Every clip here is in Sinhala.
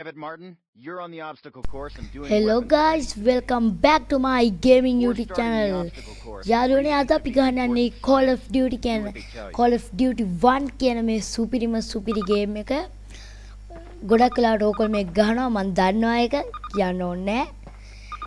Private Martin, you're on the obstacle course and doing Hello weapons guys, training. welcome back to my gaming Before YouTube starting the channel. obstacle course, යාළුවනේ please අද අපි ගහන්නේ support Call science. of Duty Do කියන what they tell you. Call of Duty 1 කියන මේ සුපිරි ගේම් එක. ගොඩක් වෙලාවට ඕකල් මේක ගහනවා මම දන්නවා ඒක කියන්න ඕනේ නැහැ.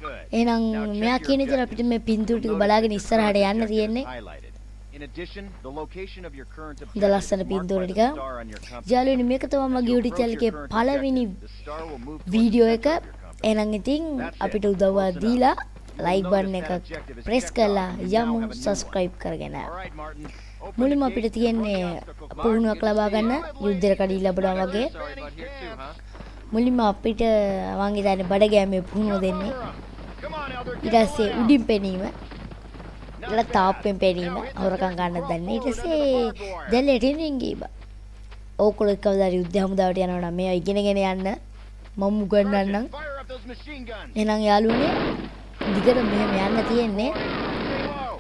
Good. එහෙනම් Now check මෙයා your කියන විදිහට අපිට මේ objectives. පින්තූර ටික You'll notice බලාගෙන that your ඉස්සරහට current යන්න objective is තියෙන්නේ. highlighted. In addition, the location of your current හොඳ objective ලස්සන is marked පින්තූර by the ටික. star on your compass. යාළුවනේ මේක තමයි As මගේ you YouTube approach channel your එකේ current පළවෙනි objective, the star will move towards the video center එක. of your compass. එහෙනම් ඉතින් That's it. අපිට උදව්වක් Close enough. දීලා You'll like notice button that එක objective is press checked කරලා off and you now යමු have a new one. subscribe කරගෙන. All right, Martin. Open මුලින්ම the අපිට gate, තියෙන්නේ run the obstacle course. පුහුණුවක් ලබා ගන්න යුද්ධයට කඩී ලැබුණා වගේ. Sorry about here too, huh? මුලින්ම අපිට මං හිතන්නේ බඩගෑමේ පුහුණුව දෙන්නේ. Come on, Elder, ඊට get the පස්සේ one out. උඩින් පෙනීම. ඊට තාප්පෙන් පෙනීම. හොරකම් ගන්න දන්නේ. ඊට පස්සේ දැන් ලෙටින් ගීබ. ඕකොල කවදාද යුද්ධ හමුදාවට යනවා නම් මේවා ඉගෙනගෙන යන්න මම උගන්වන්නම්. Fire up those machine guns. එහෙනම් යාළුවනේ දිගට මෙහෙම යන්න තියෙන්නේ. Stay low.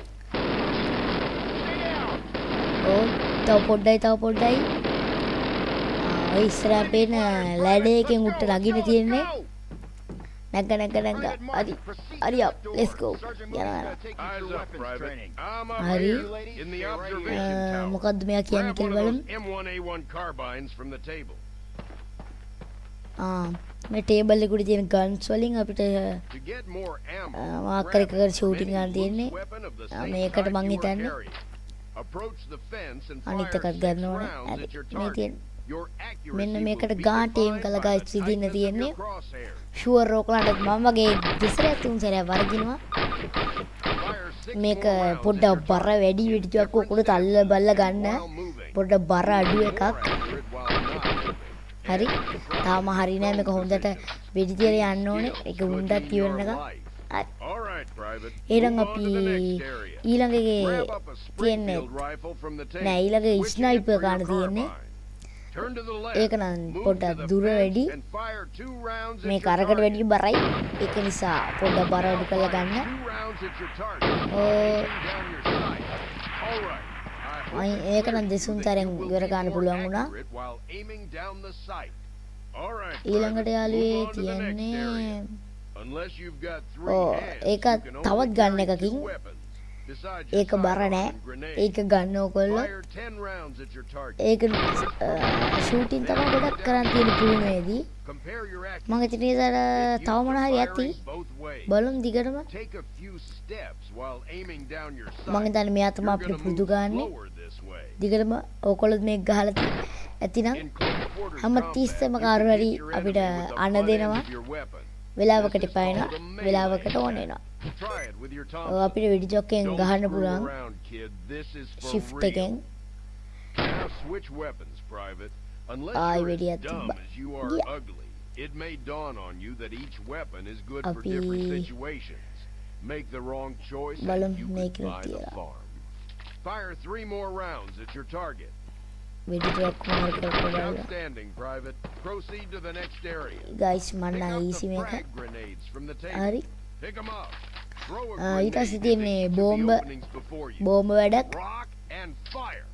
Stay down. ඕ තව පොඩ්ඩයි. ඔය ඉස්සරහ පේන ලැඩේ එකෙන් උඩට නගින්න තියෙන්නේ. නැග. හරි up. Let's go. යනවා. Eyes up, Private. I'm up Hari. here in the observation tower. මොකද්ද මෙයා කියන්නේ Grab one කියලා of බලමු. those M1A1 carbines from the table. මේ ටේබල් එකේ තියෙන guns වලින් අපිට To get more ammo, marker grab එකකට as shooting many ගන්න තියෙන්නේ. loose weapon of the same මේකට type මං you are හිතන්නේ. carrying. Approach the fence and අනිත් fire එකත් 6 ගන්න ඕනේ. rounds හරි. at your මේ target. තියෙන Your accuracy මෙන්න will මේකට be ගාන්ට aim defined කළා by guys the විදින්න tightness of තියෙන්නේ. your crosshairs. ෂුවර් රෝකලන්ට මම වගේ දෙසරයක් තුන් සැරයක් වරදිනවා. Fire 6 මේක more rounds at පොඩ්ඩක් your බර target. වැඩි විදිහක් උඩ තල්ල බල්ල ගන්න. While moving. පොඩ්ඩක් බර අඩු එකක්. More accurate while not moving. හරි. තාම හරි නෑ මේක හොඳට වෙඩි තියලා යන්න ඕනේ. ඒක උණ්ඩක් කියවන්න එක. හරි. All right, Private. එහෙනම් Move on අපි to the next area. ඊළඟ එකේ Grab up a තියෙන්නේ Springfield rifle from the table. නෑ ඊළඟ Switch it sniper for your ගන්න තියෙන්නේ. carbine. Turn to the left. ඒක නම් Move පොඩ්ඩක් to the දුර fence වැඩි. and fire 2 rounds at මේ your කරකට target. වැඩි බරයි. ඒක නිසා පොඩ්ඩක් බර අඩු කරලා Fire ගන්න. 2 rounds at your target. Oh. Aiming down your sight. All right. I hope I it's ඒක clear නම් to you දෙසුම් that තරෙන් you will ඉවර be ගන්න more පුළුවන් වුණා. accurate while aiming down the sight. All right, ඊළඟට Private. යාළුවේ Move on to the next තියන්නේ area. Unless you've got 3 Oh, hands, ඒක you can only තවත් ගන්න carry එකකින්. 2 weapons. Besides your ඒක බර sidearm නෑ. and grenade. ඒක ගන්න ඕකොල්ලෝ. Fire 10 rounds at your target. ඒක ෂූටින් තමයි ගොඩක් කරන් තියෙන පුහුණුවේදී. Compare your accuracy. මම හිතන්නේ ඒතර තව මොන හරි ඇති. Firing both ways. බලමු දිගටම. Take a few steps while aiming down your මම sight. හිතන්නේ මෙයා තමයි You're අපිට gonna පුරුදු move ගන්නෙ. slower this way. දිගටම ඕකොල්ලොත් මේක ගහලා ඇතිනම් In close quarters හැම combat, තිස්සෙම you can කාරු හරි hit your අපිට enemy with the අණ butt end දෙනවා. of your weapon. වෙලාවකට පායනවා. වෙලාවකට ඕන වෙනවා. Try it with your ඔව් Thompson. අපිට වෙඩි චොක්කෙන් Don't ගහන්න screw පුළුවන්. around, kid. This is for shift real. එකෙන්. Now switch weapons, Private. Unless ආයි you're වෙඩියක් as dumb තිබ්බා. as you are Yeah. ugly, it may dawn on you that each weapon is good for අපි different situations. Make the wrong choice බලමු and you මේක could buy the තියලා. farm. Fire 3 more rounds at your target. වෙඩි ටිකක් මාරු කරලා Outstanding, Private. Proceed to the next area. Guys මන්න Pick up ඊසි the මේක. frag grenades from the table. හරි. Pick 'em up. Throw a ඊට grenade පස්සේ if තියෙන්නේ it hits the බෝම්බ openings before you. බෝම්බ වැඩක්. Rock and fire.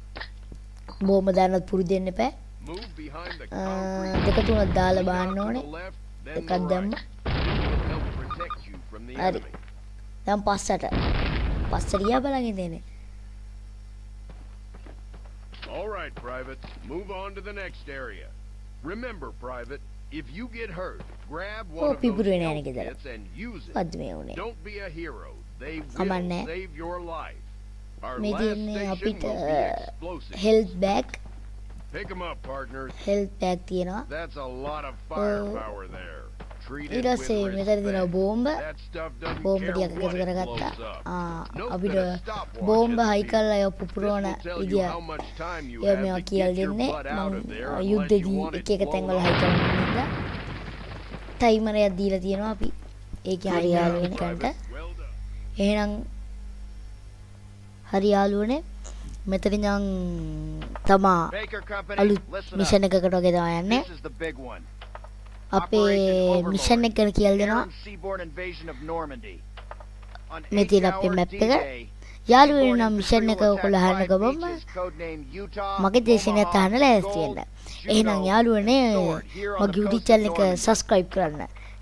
බෝම්බ දාන්නත් පුරුදු වෙන්න එපා. Move behind the දෙක concrete. තුනක් දාලා Look out බාන්න to ඕනේ. the left, then එකක් the දැම්ම. right. It will help protect you from the හරි. enemy. දැන් පස්සට. පස්සට ගියා බලන් ඉඳිනේ. All right, Private. Move on to the next area. Remember, Private, if you get hurt, grab one Oh, of those people doing health anything like kits and use it. පද්ද මේ උනේ. Don't be a hero. They Come on, will Nat. save your life. Our මේ last තියෙන්නේ station අපිට will be explosive. Health bag Pick 'em up, partners. Health bag තියෙනවා. That's a lot of firepower there. Treat it ඊට with පස්සේ මෙතන තියෙනවා respect. බෝම්බ. That stuff doesn't බෝම්බ care ටිකක් what එකතු it කරගත්තා. blows up. ආ Note අපිට that a stopwatch බෝම්බ is හයි the කරලා ඒව This පුපුරවන will tell you විදිය how much time you ඒව have මේවා to කියලා get your දෙන්නේ. butt out of there මම unless you යුද්ධදී want it එක එක තැන්වල blown හයි up. කරන්න හින්දා ටයිමරයක් දීලා තියෙනවා අපි. ඒකේ හරි යාළු වෙනකන්ට. Well done. එහෙනම් හරි යාළුවනේ මෙතන ඉඳන් තමා Baker Company, අලුත් listen මිෂන් up. එකකට වගේ තමයි යන්නේ. This is the big one. අපේ Operation මිෂන් එක ගැන කියලා Air දෙනවා. and seaborne invasion of Normandy. On මේ තියෙන 8 අපේ hour map එක. D-Day, යාළුවනේ නම් මිෂන් එක ඔයගොල්ලෝ අහන්න ගමම මගේ දේශනයත් අහන්න ලෑස්ති වෙන්න. එහෙනම් යාළුවනේ මගේ YouTube channel එක subscribe කරන්න,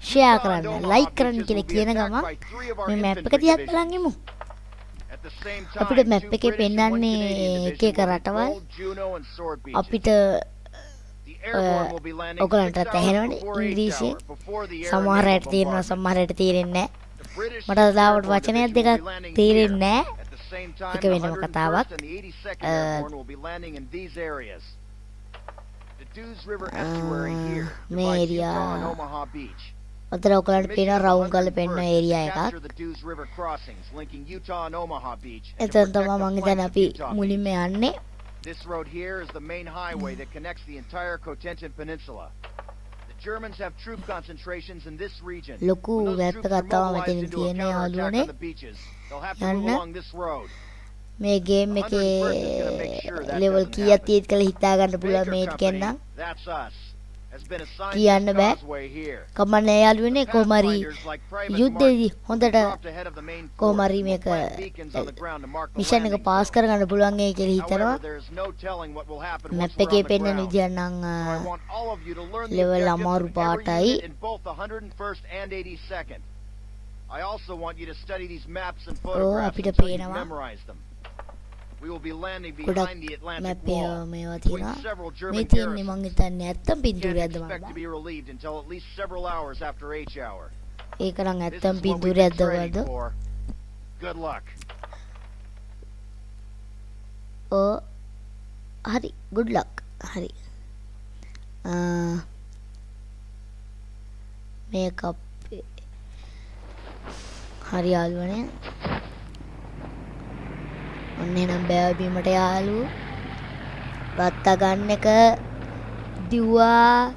share කරන්න, like කරන්න කියලා කියන ගමන් මේ map එක දිහා බලන් ඉමු. අපිට map එකේ පෙන්නන්නේ එක එක රටවල්. අපිට ඔයගලන්ටත් ඇහෙනවනේ ඉංග්‍රීසියෙන්. සමහර අයට තේරෙනවා, සමහර අයට තේරෙන්නේ නැහැ. මට දාවට වචනයක් දෙකක් තේරෙන්නේ නැහැ. ඒක වෙනම කතාවක්. මේ ඒරියා අතර ඔයගලන්ට පේන රවුම් කරලා පෙන්න ඒරියා එකක්. එතන තමයි මම හිතන්නේ අපි මුලින්ම යන්නේ. This road here is the main highway that connects the entire Cotentin Peninsula. The Germans have troop concentrations in this region. ලොකු වැත්ත කතාව මෙතන තියෙන යාළුවනේ. යන්න මේ ගේම් එකේ ලෙවල් කීයක් තියෙද කියලා හිතා ගන්න පුළුවන් මේක කියන්නම්. කියන්න බෑ. කමන්නේ යාළුවනේ කොහමරි යුද්ධෙදි හොඳට කොහමරි මේක මිෂන් එක පාස් කරගන්න පුළුවන් ඒ කියලා හිතනවා. මැප් එකේ පෙන්වන විදිය නම් ලෙවල් අමාරු පාටයි. I also want you to study these maps and Oh, photographs අපිට until you පේනවා. memorize them. We will be landing ගොඩක් behind the Atlantic map Wall. මේවා With තියෙනවා. several මේ German තියෙන්නේ මං garrisons. හිතන්නේ නැත්තම් Can't පින්තූරයක්ද expect to මන්ද. be relieved until at least several hours after H hour. ඒක නම් This නැත්තම් is what we've been පින්තූරයක්ද training වද. for. Good luck. ඕ හරි good luck. හරි. මේක අපේ හරි යාළුවනේ. ඔන්න එහෙනම් බෑව බීමට යාළුවෝ. රත්තා ගන්න එක දිව්වා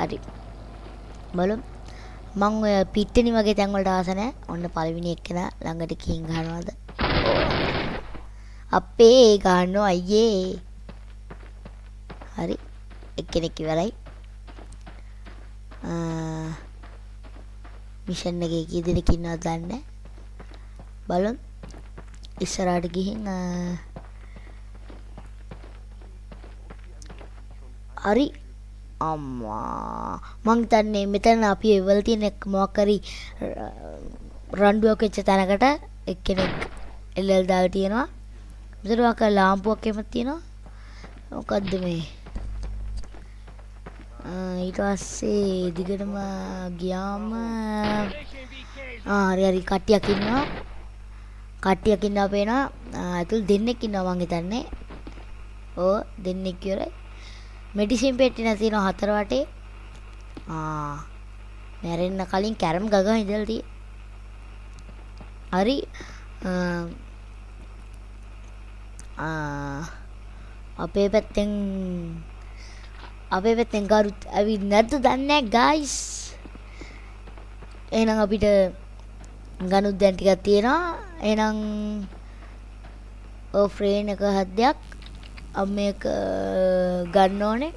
හරි. බලමු. මං ඔය පිට්ටනි වගේ තැන් වලට ආස නැහැ. ඔන්න පළවෙනි එක්කෙනා ළඟට කින් ගන්නවද? අපේ ගන්නෝ අයියේ. හරි. එක්කෙනෙක් ඉවරයි. මිෂන් එකේ කී දෙනෙක් ඉන්නවද දන්නේ නැහැ. බලමු. ඉස්සරහට ගිහින් හරි අම්මා මං හිතන්නේ මෙතන අපි එවල තියෙන මොකක් හරි රණ්ඩුවක් වෙච්ච තැනකට එක්කෙනෙක් එල්ලල් දාලා තියෙනවා. මෙතන වක ලාම්පුවක් එමත් තියෙනවා. මොකද්ද මේ? ඊට පස්සේ දිගටම ගියාම හරි කට්ටියක් ඉන්නවා. කට්ටියක් ඉන්නවා පේනවා. අතුල් දෙන්නෙක් ඉන්නවා මං හිතන්නේ. ඕ දෙන්නෙක් ඉවරයි. මෙඩිසින් පෙට්ටි නැතිනවා හතර වටේ. මැරෙන්න කලින් කැරම් ගගා ඉඳලා තියෙ. හරි. අපේ පැත්තෙන් ගරුත් ඇවිත් නැද්ද දන්නේ නැහැ ගයිස්. එහෙනම් අපිට ගනුත් දැන් ටිකක් තියෙනවා. එහෙනම් ෆ්‍රේන් එක හදයක් මේක ගන්න ඕනේ.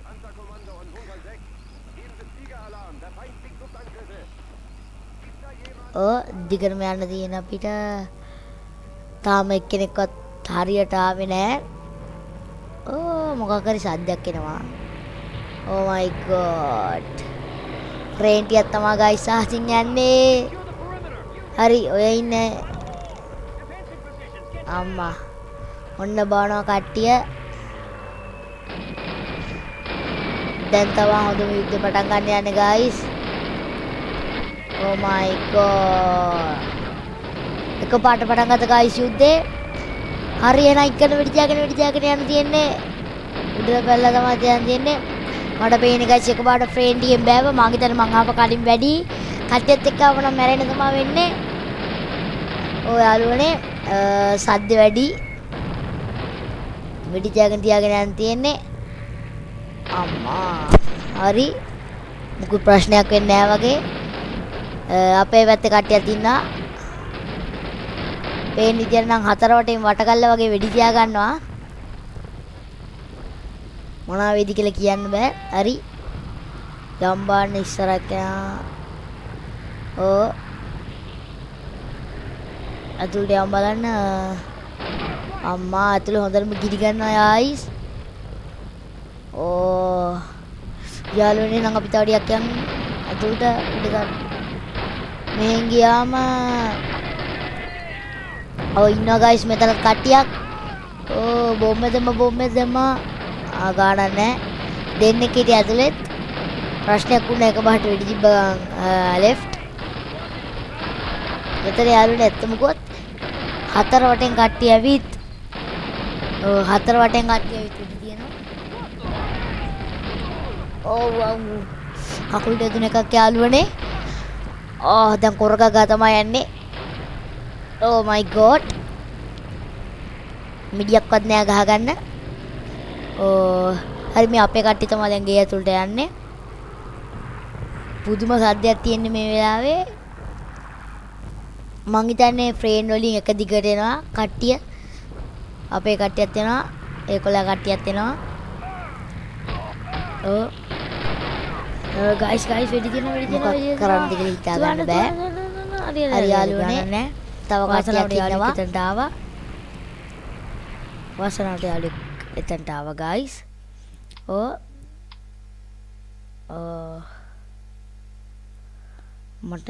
දිගටම යන්න තියෙන අපිට. තාම එක්කෙනෙක්වත් හරියට ආවේ නැහැ. මොකක් හරි සද්දයක් එනවා. Oh my god. ෆ්‍රේන් ටිකක් තමයි ගයිස් ආසින් යන්නේ. හරි ඔය ඉන්නේ අම්මා. ඔන්න බානවා කට්ටිය. දැන් තමයි හොඳම යුද්ධ පටන් ගන්න යන්නේ guys. Oh my god. එකපාරට පටන් ගත්ත guys යුද්ධේ. හරි එන ඉක්කන වෙඩි තියාගෙන යන්න තියෙන්නේ. උඩට පැල්ලා තමයි තියන් තියෙන්නේ. මට පේන්නේ guys එකපාරට ෆ්‍රේන් ටිකෙන් බෑව. මං හිතන්නේ මං ආප කලින් වැඩි. කට්ටියත් එක්ක ආවම නම් මැරෙන්න තමයි වෙන්නේ. ඔය යාළුවනේ සද්ද වැඩි. වෙඩි තියාගෙන යන්න තියෙන්නේ. අම්මා හරි මුකු ප්‍රශ්නයක් වෙන්නේ නැහැ වගේ. අපේ පැත්තේ කට්ටියක් ඉන්නවා. පේන විදියට නම් හතර වටේම වටකල්ල වගේ වෙඩි තියා ගන්නවා. මොනවා වේද කියලා කියන්න බෑ. හරි ගම්බාන්න ඉස්සරහට ඇතුළට යමු බලන්න. අම්මා ඇතුළේ හොඳටම ගිනි ගන්නවා guys. ඕ යාළුවනේ නම් අපි තව ටිකක් යන් ඇතුළට ඉඳ ගන්න. මෙහෙන් ගියාම ඉන්නවා guys මෙතන කට්ටියක්. ඕ බොම්බ දෙම ගානක් නැහැ. දෙන්නෙක් හිටිය ඇතුළෙත්. ප්‍රශ්නයක් වුණා එක බහට වෙඩි තිබ්බ left. මෙතන යාළුවනේ ඇත්තම කිව්වොත් හතර වටෙන් කට්ටිය ඇවිත් හතර වටෙන් කට්ටිය ඇවිත් වෙඩි තියෙනවා. කකුල් දෙතුන එකක් යාළුවනේ. දැන් කොරගා තමයි යන්නේ. Oh my god. මිඩියක්වත් නෑ ගහගන්න. හරි මේ අපේ කට්ටිය තමයි දැන් ගේ ඇතුළට යන්නේ. පුදුම සද්දයක් තියෙන්නේ මේ වෙලාවේ. මං හිතන්නේ ෆ්‍රේන් වලින් එක දිගට එනවා කට්ටිය. අපේ කට්ටියත් එනවා. ඒකොල්ලා කට්ටියත් එනවා. guys වෙඩි තියෙනවා කරන්න දෙක හිතා ගන්න බෑ. හරි යාළුවනේ නෑ. තව කට්ටියක් ඉන්නවා. එතනට ආවා. වාසනාවට යාළුවෙක් එතනට ආවා guys. මට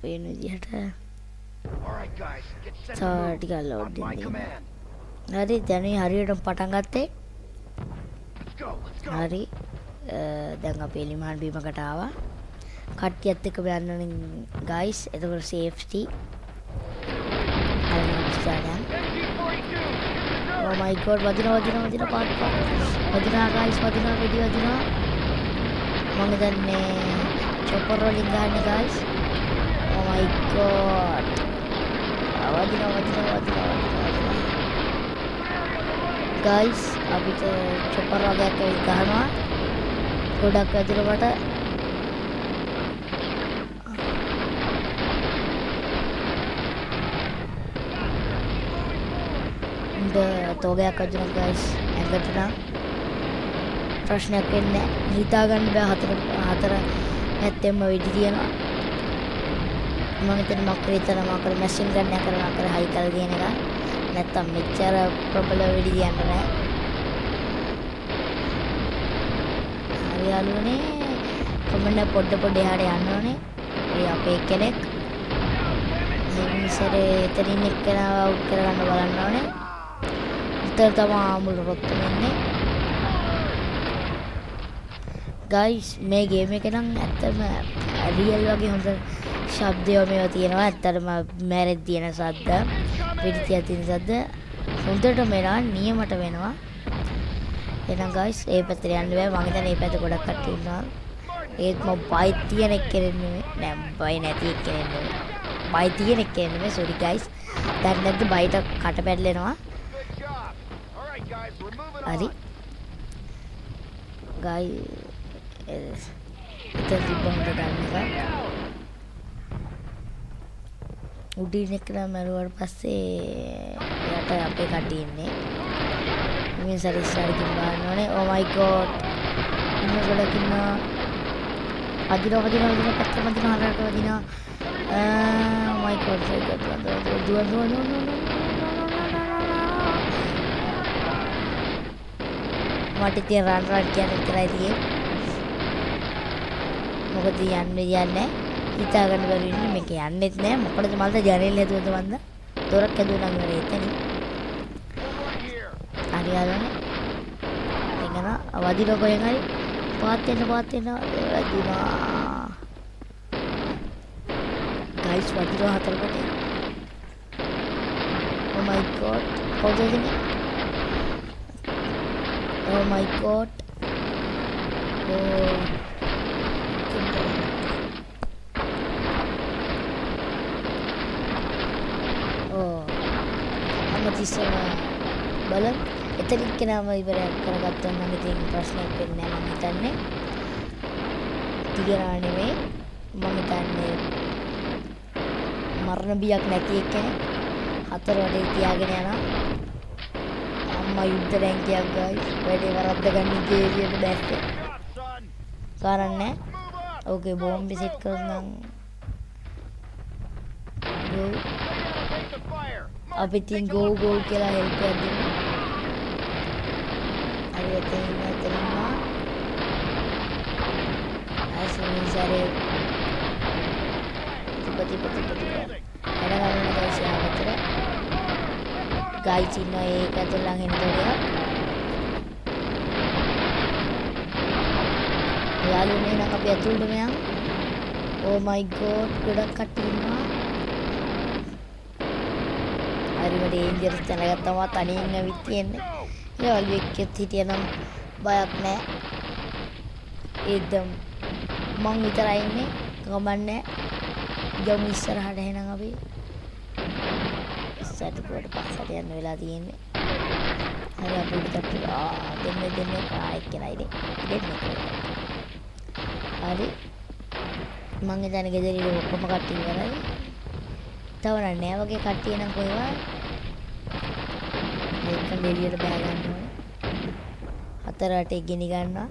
පේන විදිහට ටිකක් ලෝඩ් දෙන්න. හරි දැන් හරියටම පටන් ගත්තේ. හරි දැන් අපි එලිමහන් බීමකට ආවා. කට්ටියත් එක්ක යන්න ඕනේ guys. එතකොට safety. Oh my god වදිනවා පාට. වදිනවා guys වදිනවා වෙඩි වදිනවා. මම දන්නේ chopper වලින් ගන්න guys. Oh my god. වදිනවා. guys අපිට chopper වගේක් ගහනවා. ගොඩක් වැදිනකොට තෝගයක් අදිනවා guys. ඇඟට නම් ප්‍රශ්නයක් වෙන්නේ නැහැ. හිතා ගන්න බෑ හතර පැත්තෙම වෙඩි තියෙනවා. මම හිතන්නේ මක්කර මැෂින් ගන්න කරනවා කර හයිකල් කියන එක. නැත්තම් මෙච්චර ප්‍රබල වෙඩි තියන්න බෑ. හරි යාළුවනේ කොමන්න පොඩ එහාට යන්න ඕනේ. ඒ අපේ කෙනෙක්. මේ ඉස්සරේ එතනින් එක්කෙනා අවුට් කරගන්න බලන්න ඕනේ. ඉතින් තමයි මුළු රොත්තම ඉන්නේ. guys මේ ගේම් එක නම් ඇත්තම රියල් වගේ හොඳ ශබ්දය මේවා තියෙනවා. ඇත්තටම මැරෙද්දී තියෙන සද්ද, පිටිතිය තියෙන සද්ද හොඳටම එනවා, නියමට වෙනවා. එහෙනම් guys ඒ පැත්තට යන්න බෑ. මම හිතන්නේ මේ පැත්ත ගොඩක් කට්ටිය ඉන්නවා. ඒත් මම බයි තියෙන එක්කෙනෙක් නෙමෙයි. නෑ බයි නැති එක්කෙනෙක් නෙමෙයි. බයි තියෙන එක්කෙනෙක් නෙමෙයි. sorry guys. දැන් නැද්ද බයිට කට පැටලෙනවා. හරි guys ඉතින් තිබ්බොත් ගන්න එක උඩින් එක්කලා මරුවාට පස්සේ යට අපේ කට්ටිය ඉන්නේ. මේ සරිස්සාරකින් බලන්න ඕනේ. oh my god ඉන්න ගොඩක් ඉන්නවා. අදිනවා පැත්තට වදිනවා හරකට වදිනවා. oh my god දුව මට ඉතින් රන් කියන විතරයි තියෙන්නේ. මොකද යන්නේ හිතා ගන්න බැරි වෙන්නේ. මේක යන්නෙත් නෑ. මොකටද මල්ද ජනේල් හැදුවද මන්ද? දොරක් හැදුවා නම් ඉවරයි එතනින්. හරි යාළුවනේ. එංගන වදින කොහෙන් හරි පාත් වෙන වදිනවා. guys වදිනවා හතරකට. oh my god කවුද ඉන්නේ? oh my god අමතිසම බලන්න එතනින් කෙනාම ඉවරයක් කරගත්තා නම් ඉතින් ප්‍රශ්නයක් වෙන්නේ නැහැ. මම හිතන්නේ තියනා නෙමෙයි. මම හිතන්නේ මරණ බියක් නැති එක්කෙනෙක් හතර වැඩේ තියාගෙන යනවා. අම්මා යුද්ධ රැංකියක් guys. වැඩේ වරද්ද ගන්න කේරියට බැස්සේ. කරන්නේ. ඕකේ බෝම්බ සෙට් කරනම්. the fire. අපි තින් ගෝ ගෝ කියලා හෙල්ප් එකක් දෙමු. හරි එතනින් ආසනිසාරේ tiba-tiba kadang-kadang ada siapa tuh guys Cina kata lang ini tuh ya lalu nih nangkap ya tuh dong yang oh my god udah katina hari ini danger channel kata mah tani ngawitian ya lalu ikut hitianam banyak nih idem mang විතරයි ඉන්නේ කමන්නේ ගමු ඉස්සරහට එහෙනම් අපි ඉස්සරහට පස්සට යන්න වෙලා තියෙන්නේ හරි අපි උඩට දෙන්න එක්කෙනයි දෙන්නේ හරි මං හිතන්නේ ගෙදරින් ඔක්කොම කට්ටිය ඉවරයි තව නෑ වගේ කට්ටිය නම් කොහෙවත් මේක දෙලියට බෑ ගන්න ඕනේ හතරට ගෙනි ගන්නවා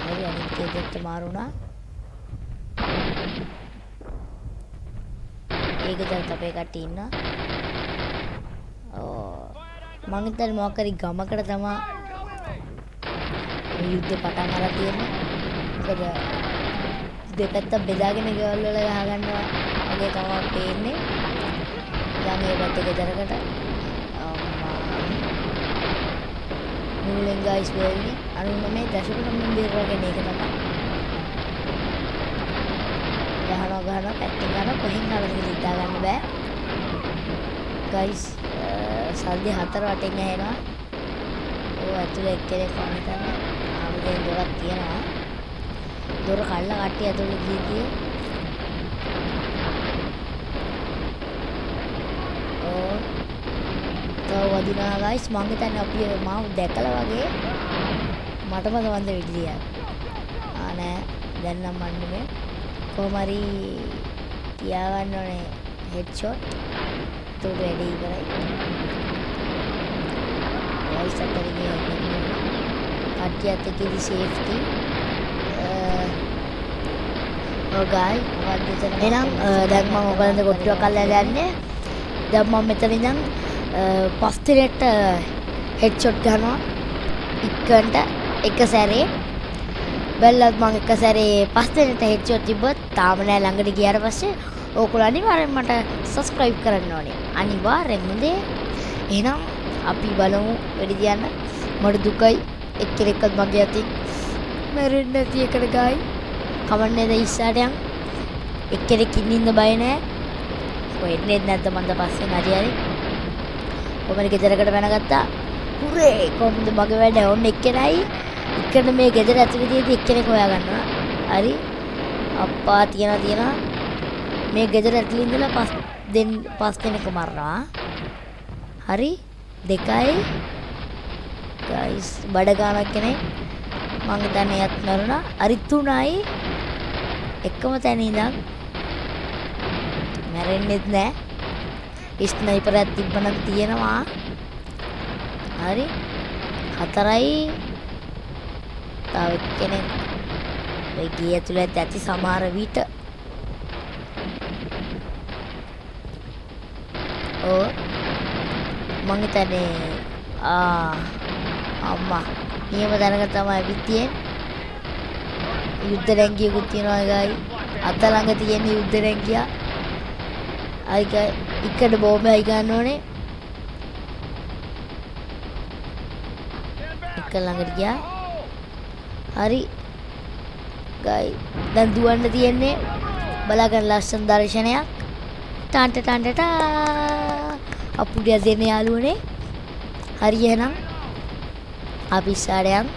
හරි අනිත් ගෙදරට මාරුණා ඒක දැන් අපේ කට්ටිය ඉන්නවා මං හිතන්නේ මොකක් හරි ගමකට තමයි යුද්ධ පටන් අරන් තියෙන්නේ මොකද දෙපැත්ත බෙදාගෙන ගෙවල් වල ගහ ගන්නවා වගේ තමයි පේන්නේ දැන් මේ පැත්තේ ගෙදරකට මුලින් ගයිස් වෙන්නේ 99.9 බිරවගෙන ඒක තමයි ගහනවා පැත්තෙන් ගන්න කොහෙන් හරි හිතා ගන්න බෑ ගයිස් සල්ලි 4 වටෙන් ඇහෙනවා ඔය ඇතුලේ එක්කෙනෙක් වань තමයි ආවගේ දොරක් තියෙනවා දොර කල්ලා කට්ටිය ඇතුලේ ගිහින් වදිනවා ගයිස් මං හිතන්නේ අපි මාව දැකලා වගේ මටම තවන්ද විදියක් නෑ දැන් නම් මන්නේ කොහොම හරි තියාගන්න ඕනේ හෙඩ් ෂොට් උඩ වැඩි ඉවරයි ගයිස් අතරින් කට්ටියත් එක්කදී සේෆ්ටි ඔගයි එහෙනම් දැන් මම ඔයගලන්ට කොට්ටුවක් අල්ලලා යන්නේ දැන් මම මෙතන ඉඳන් පස් දිනට හෙඩ් ෂොට් ගන්නවා ඉක්කන්ට එක සැරේ බැලුවත් මම එක සැරේ පස් දිනට හෙඩ් ෂොට් තිබ්බත් තාම නෑ ළඟට ගියාට පස්සේ ඕගොල්ලෝ අනිවාර්යෙන් මට සබ්ස්ක්‍රයිබ් කරන්න ඕනේ අනිවාර්යෙන් හොඳේ එහෙනම් අපි බලමු වෙඩි තියන්න මට දුකයි එක්කෙනෙක්වත් මගේ අතින් මැරෙන්නේ නැති එකට ගායි කවන්නේ ද ඉස්සරහට යන් එක්කෙනෙක් ඉන්න බය නෑ කොහෙන්නේ නැද්ද මන්ද පස්සේ නරියරි කොහමද ගෙදරකට වෙනගත්තා හුරේ කොහොමද මගේ වැඩ ඔන්න එක්කෙනයි එක්කෙන මේ ගෙදර ඇතුලේ තියෙදි එක්කෙනෙක් හොයා ගන්නවා හරි අප්පා තියනවා මේ ගෙදර ඇතුලේ ඉඳලා පස් දෙනෙක් මරනවා හරි දෙකයි ගයිස් බඩ ගානක් කෙනෙක් මං හිතන්නේ යත් මරුණා හරි තුනයි එකම තැන ඉඳන් මැරෙන්නෙත් නෑ ස්නයිපර් එකක් තිබ්බනම් තියෙනවා හරි හතරයි තව කෙනෙක් ඒ ගිය ඇතුළේ ඇති සමහර විට මං හිතන්නේ අම්මා නියම දැනග තමයි විත්තියෙන් යුද්ධ රැංගියකුත් තියෙනවා ගායි අත ළඟ තියෙන යුද්ධ රැංගියා අයික ඉක්කට බෝම්බ හයි ගන්න ඕනේ එක ළඟට ගියා හරි ගයි දැන් දුවන්න තියෙන්නේ බලාගන්න ලස්සන දර්ශනයක් ටාන්ට අපුඩිය දෙන යාළුවනේ හරි එහෙනම් අපි ඉස්සරහට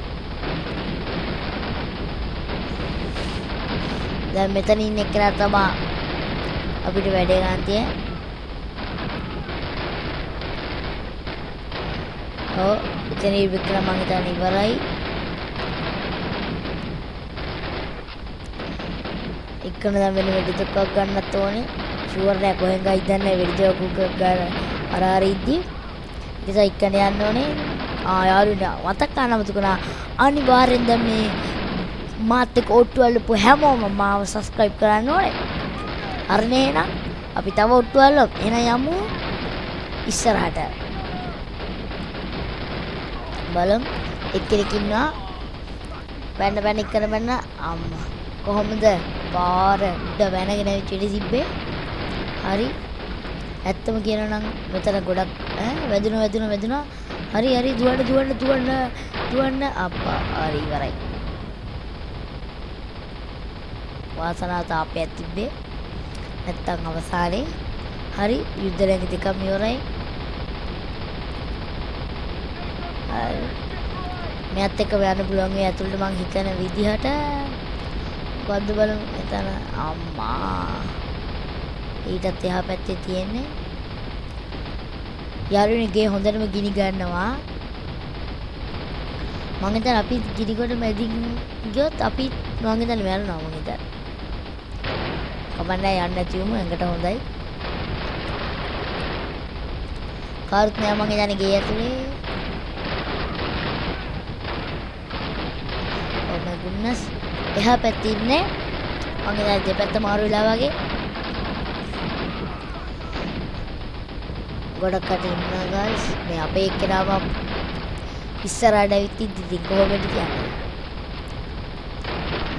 දැන් මෙතන ඉන්න එක්කලා තමයි අපිට වැඩේ ගන්න තියෙන්නේ එතන වික්‍රම මං හිතන්නේ ඉවරයි එක්කම දැන් වෙන වෙඩි දෙකක් ගන්නත් ඕනේ ෂුවර් නෑ කොහෙන් ගයි දන්නේ වෙඩි දෙකක් ගන්න අර ඉද්දි ඉතින් එක්කන යන්න ඕනේ යාළුවා මතක් කරනමුතුකනා අනිවාර්යෙන් දැන් මේ මාත් එක්ක ඔට්ටු අල්ලපු හැමෝම මාව සබ්ස්ක්‍රයිබ් කරන්න ඕනේ හරිනේ එහෙනම් අපි තව ඔට්ටු අල්ලමු. එහෙනම් යමු ඉස්සරහට. බලමු එක්කෙනෙක් ඉන්නවා. බැන්න එක්කන බැන්න අම්මා. කොහොමද පාර උඩ වැනගෙන ඉච්චිටි තිබ්බේ? හරි. ඇත්තම කියනවා නම් මෙතන ගොඩක් වැදුනා. හරි දුවන්න අප්පා. හරි ඉවරයි. වාසනාව තාපයක් තිබ්බේ. නැත්තම් අවසානයේ හරි යුද්ධ රැඟ දෙකම ඉවරයි. හරි. මෙයත් එක්ක යන්න පුළුවන් ඒ ඇතුළට මං හිතන විදිහට. වද්ද බලමු එතන අම්මා. ඊටත් එහා පැත්තේ තියෙන්නේ යාළුවනේ හොඳටම ගිනි ගන්නවා. මං හිතන අපි ගිනි කොට මැදින් ගියොත් අපි මං හිතන්නේ මැරෙනවා මං හිතන්නේ. කමන්නේ යන්න නැති වුම එඟට හොඳයි. කාර්ත් නෑ මං හිතන්නේ ගේ ඇතුලේ. Oh my goodness. එහා පැත්තේ ඉන්නේ මං හිතන්නේ දෙපැත්ත මාරු වෙලා වගේ. ගොඩක් කට ඉන්නවා guys. මේ අපේ එක්කෙනාම ඉස්සරහට ඇවිත් ඉඳි කොහොමද කියන්නේ.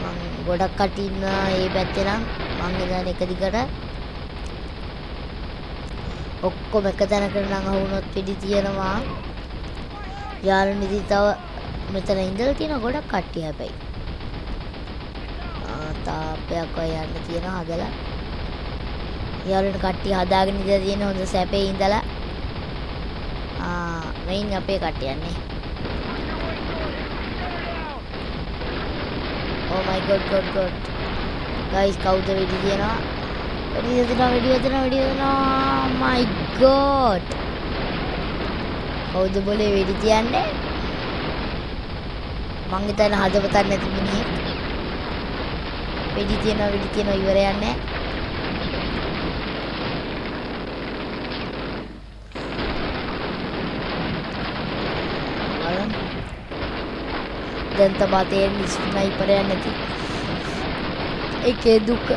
මං ගොඩක් කට ඉන්නවා මේ පැත්තේ නම් මං ඉඳන් එක දිගට ඔක්කොම එක තැනකට නම් අහුනොත් වෙඩි තියනවා. යාළුවනි තව මෙතන ඉඳලා තියෙන ගොඩක් කට්ටිය හැබැයි. තාපයක් ඔය යන්න තියෙනවා හදලා. යාළුවනි කට්ටිය හදාගෙන ඉඳලා තියෙන හොඳ සැපේ ඉඳලා. මෙයින් අපේ කට්ටියන්නේ. Oh my god. Guys කවුද වෙඩි තියනවා? වෙඩි දෙනවා. My god. කවුද બોලේ වෙඩි තියන්නේ? මං හිතන හදවතක් නැති මිනිහෙක්. වෙඩි තියනවා ඉවර යන්නේ. දැන් තමයි තේරෙන්නේ ස්නයිපර් යන්නේ නැති. ඒකේ දුක.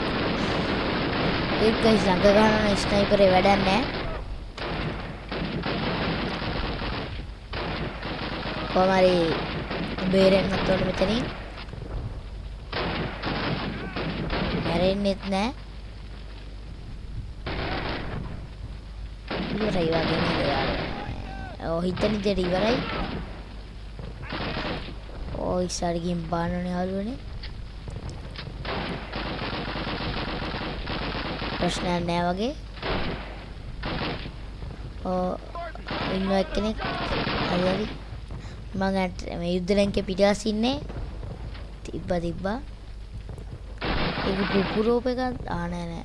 ඒක ළඟ ගන්න ස්නයිපරේ වැඩක් නැහැ. කොහමරි බේරෙන්නත් ඕනේ මෙතනින්. මැරෙන්නෙත් නැහැ. ඉවරයි වගේ නේද යාළුවා. හිතන විදිහට ඉවරයි. ඉස්සර ගිහින් බානනේ යාළුවනේ. ප්‍රශ්නයක් නෑ වගේ. ඉන්න එක්කෙනෙක් හරි. මම මේ යුද්ධ ලංකේ පිටාස් ඉන්නේ. තිබ්බා. ඒක පුපුරෝප එකක් නෑ.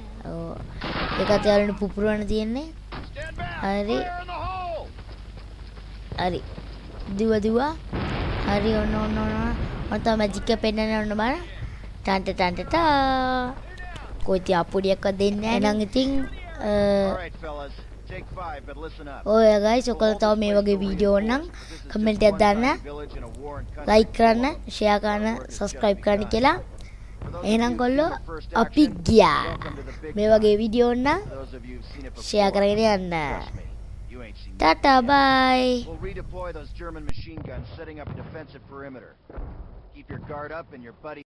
ඒකත් යාළුවනේ පුපුරවන්න තියෙන්නේ. හරි. දිවා. හරි ඔන්න මම තව මැජික් එක පෙන්නන්න ඕන බලන්න. ටන්ට කොයිති අපුඩියක්වත් දෙන්නේ නැහැ. එහෙනම් ඉතින් ඔය guys ඔයාලා තව මේ වගේ වීඩියෝ නම් කමෙන්ට් එකක් දාන්න, ලයික් කරන්න, ෂෙයා කරන්න, සබ්ස්ක්‍රයිබ් කරන්න කියලා. එහෙනම් කොල්ලෝ අපි ගියා. මේ වගේ වීඩියෝ නම් ෂෙයා කරගෙන යන්න. Tata, bye. We'll redeploy those German machine guns, setting up a defensive perimeter. Keep your guard up and your buddy